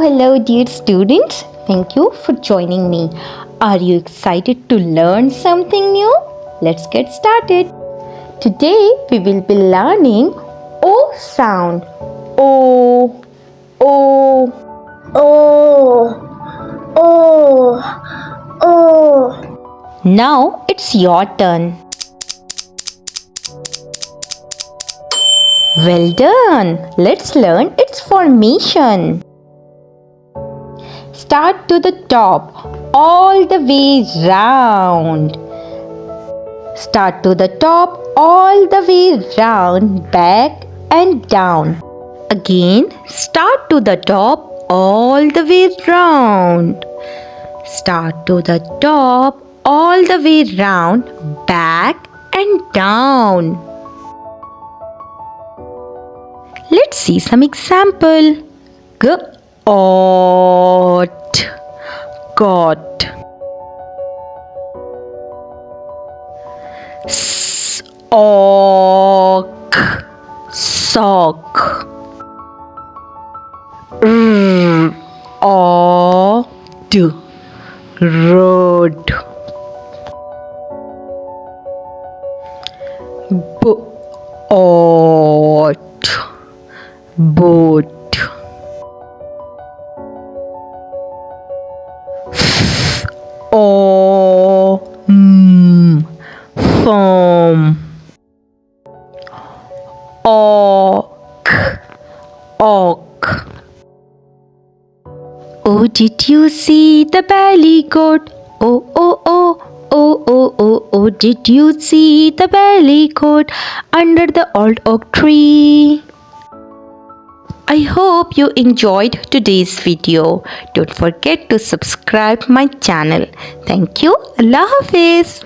hello, dear students. Thank you for joining me. Are you excited to learn something new? Let's get started. Today we will be learning O sound. O, O, O, O, O. Now it's your turn. Well done. Let's learn its formation. Start to the top, all the way round. Start to the top, all the way round, back and down. Again, start to the top, all the way round. Start to the top, all the way round, back and down. Let's see some example. Got, got. Sock, sock. Rod, road. Boat, boat. Form. Oak, oak. Oh, did you see the belly goat? Oh, oh, oh, oh, oh, oh, oh, did you see the belly goat under the old oak tree? I hope you enjoyed today's video. Don't forget to subscribe my channel. Thank you. Allah Hafiz.